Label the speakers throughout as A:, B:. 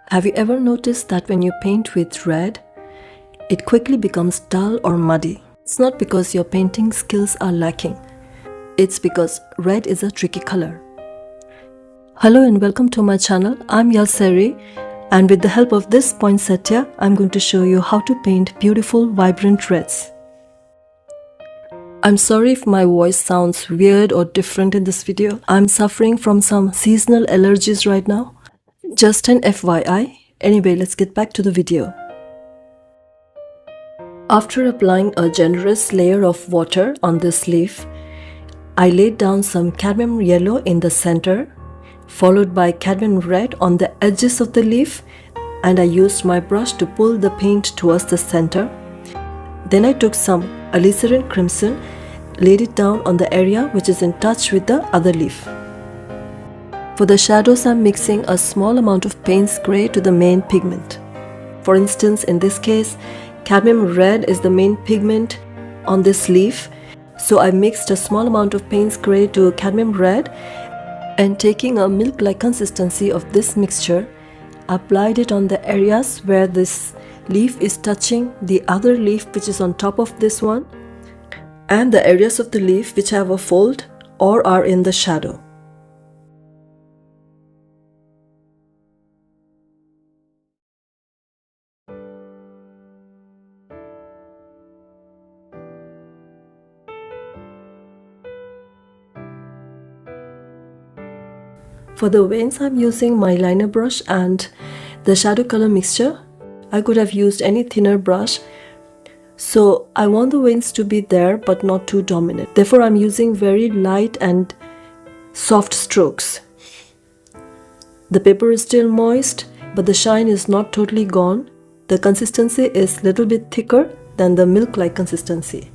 A: Have you ever noticed that when you paint with red, it quickly becomes dull or muddy? It's not because your painting skills are lacking. It's because red is a tricky color. Hello and welcome to my channel. I'm Alizarin, and with the help of this poinsettia, I'm going to show you how to paint beautiful vibrant reds. I'm sorry if my voice sounds weird or different in this video. I'm suffering from some seasonal allergies right now. Just an FYI. Anyway, let's get back to the video. After applying a generous layer of water on this leaf, I laid down some cadmium yellow in the center, followed by cadmium red on the edges of the leaf, and I used my brush to pull the paint towards the center. Then I took some Alizarin crimson, laid it down on the area which is in touch with the other leaf. For the shadows, I'm mixing a small amount of Payne's grey to the main pigment. For instance, in this case, cadmium red is the main pigment on this leaf, so I mixed a small amount of Payne's grey to cadmium red, and taking a milk-like consistency of this mixture, applied it on the areas where this leaf is touching the other leaf which is on top of this one, and the areas of the leaf which have a fold or are in the shadow. For the veins, I'm using my liner brush and the shadow color mixture. I could have used any thinner brush, so I want the veins to be there but not too dominant. Therefore, I'm using very light and soft strokes. The paper is still moist, but the shine is not totally gone. The consistency is a little bit thicker than the milk-like consistency.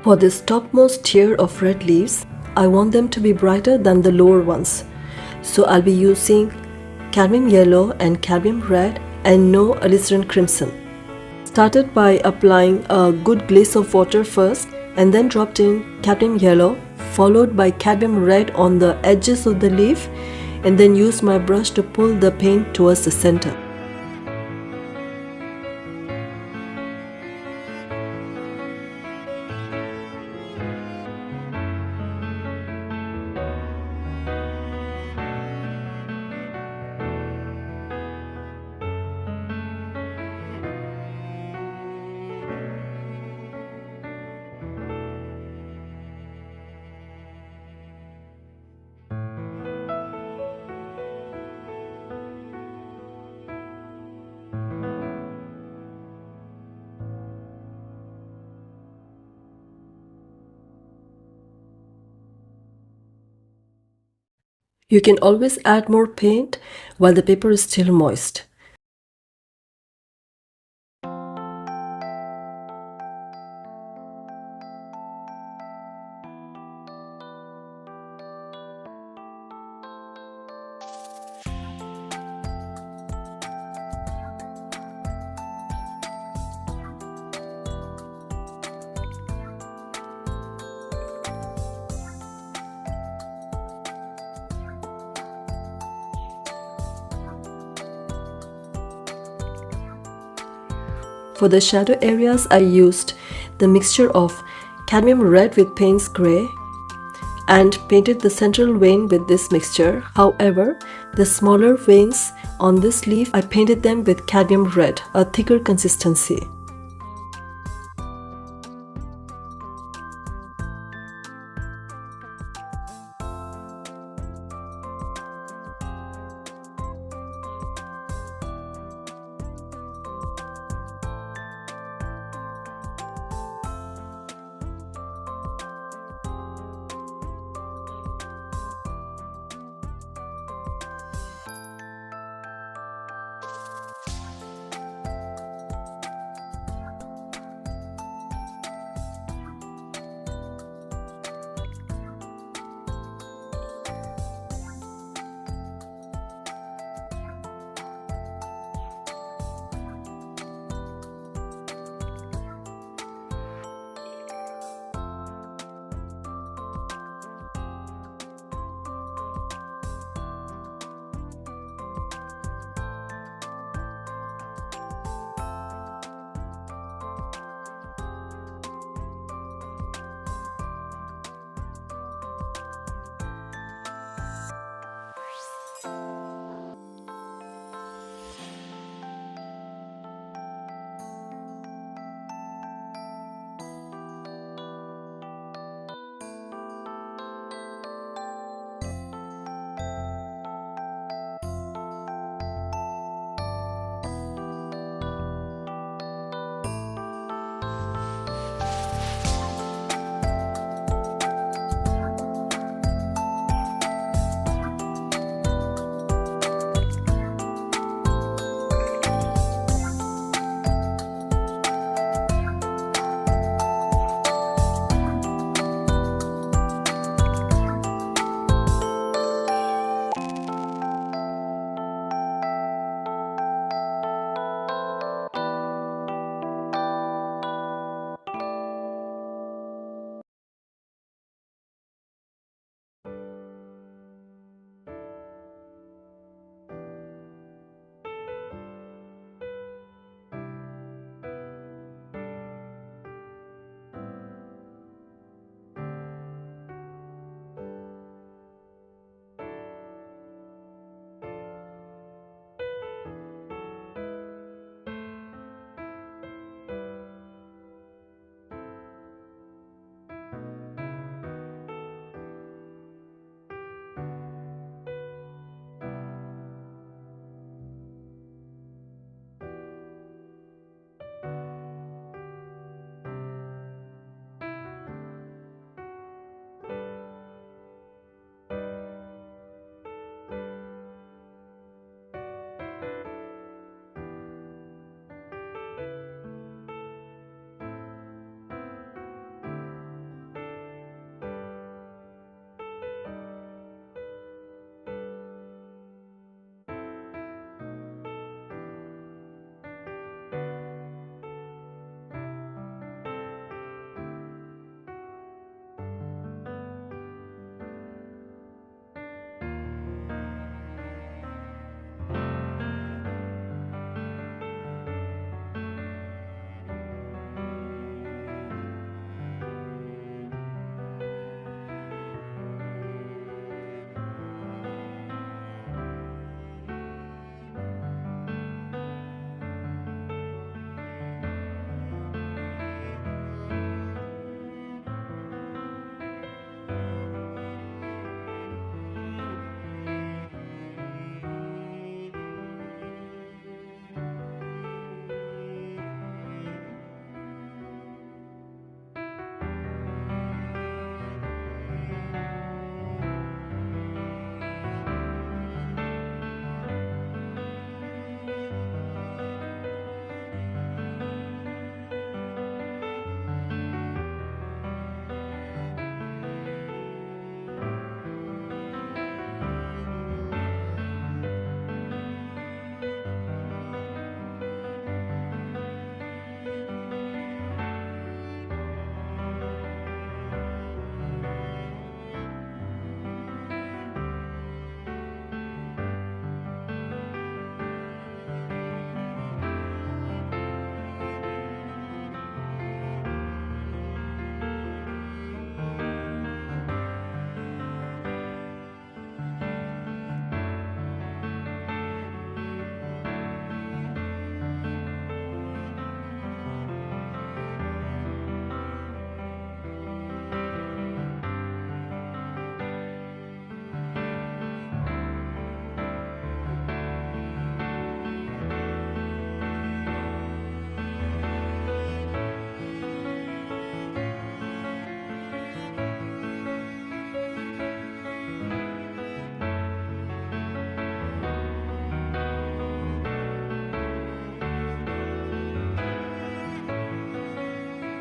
A: For this topmost tier of red leaves, I want them to be brighter than the lower ones. So I'll be using cadmium yellow and cadmium red and no alizarin crimson. Started by applying a good glaze of water first and then dropped in cadmium yellow, followed by cadmium red on the edges of the leaf, and then used my brush to pull the paint towards the center. You can always add more paint while the paper is still moist. For the shadow areas, I used the mixture of cadmium red with Payne's grey and painted the central vein with this mixture. However, the smaller veins on this leaf, I painted them with cadmium red, a thicker consistency.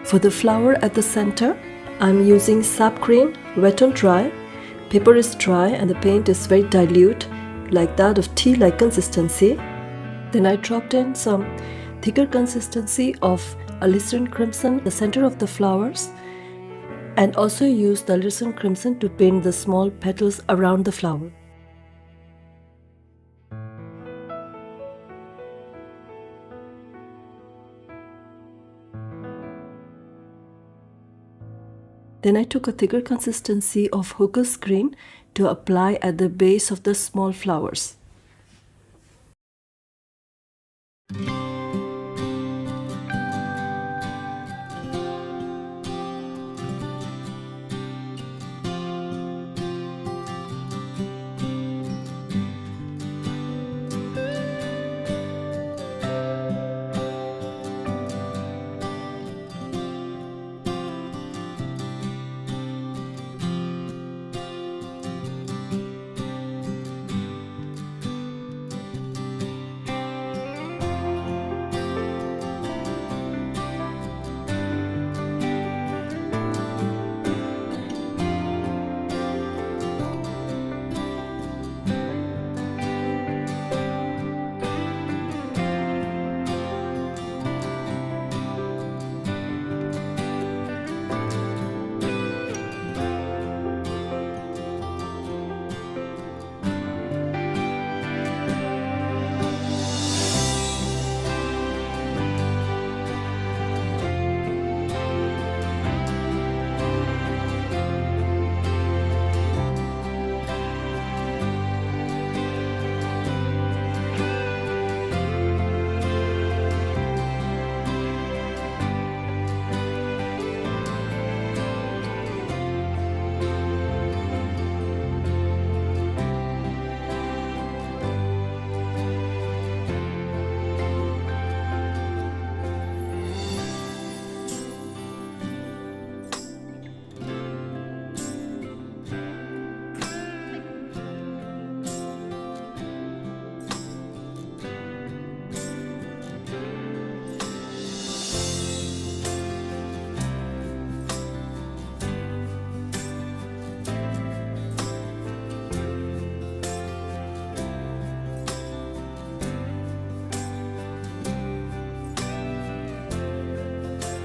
A: For the flower at the center, I'm using sap green, wet on dry. Paper is dry and the paint is very dilute, like that of tea-like consistency. Then I dropped in some thicker consistency of Alizarin crimson in the center of the flowers, and also used the Alizarin crimson to paint the small petals around the flower. Then I took a thicker consistency of hocus green to apply at the base of the small flowers.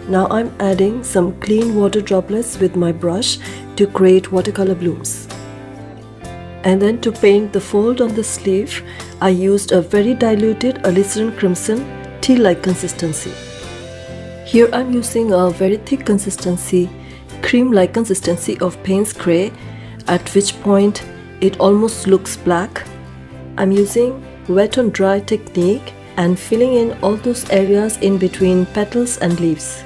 A: Now I'm adding some clean water droplets with my brush to create watercolor blooms. And then to paint the fold on the sleeve, I used a very diluted Alizarin crimson tea-like consistency. Here I'm using a very thick consistency, cream-like consistency of Payne's gray, at which point it almost looks black. I'm using wet on dry technique and filling in all those areas in between petals and leaves.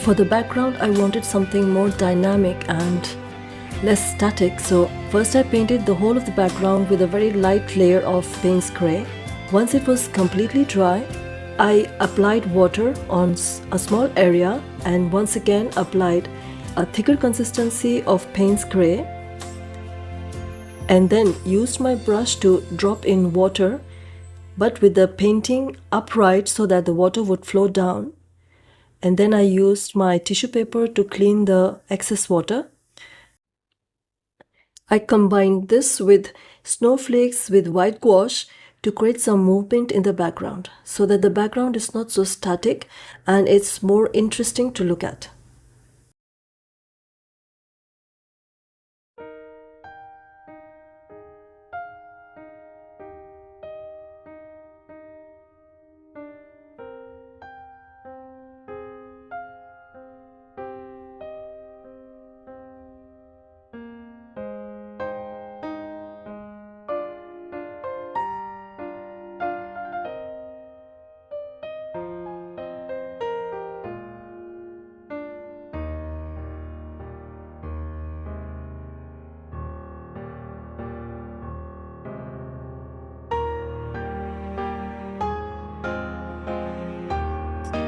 A: For the background, I wanted something more dynamic and less static, so first I painted the whole of the background with a very light layer of Payne's gray. Once it was completely dry, I applied water on a small area and once again applied a thicker consistency of Payne's gray, and then used my brush to drop in water, but with the painting upright so that the water would flow down. And then I used my tissue paper to clean the excess water. I combined this with snowflakes with white gouache to create some movement in the background so that the background is not so static and it's more interesting to look at.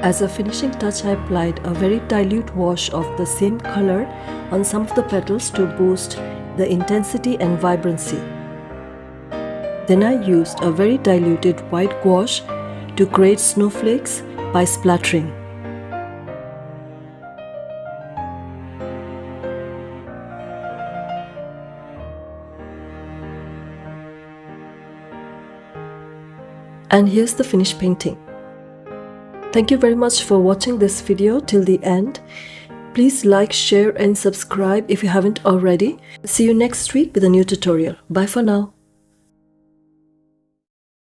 A: As a finishing touch, I applied a very dilute wash of the same color on some of the petals to boost the intensity and vibrancy. Then I used a very diluted white gouache to create snowflakes by splattering. And here's the finished painting. Thank you very much for watching this video till the end. Please like, share and subscribe if you haven't already. See you next week with a new tutorial. Bye for now.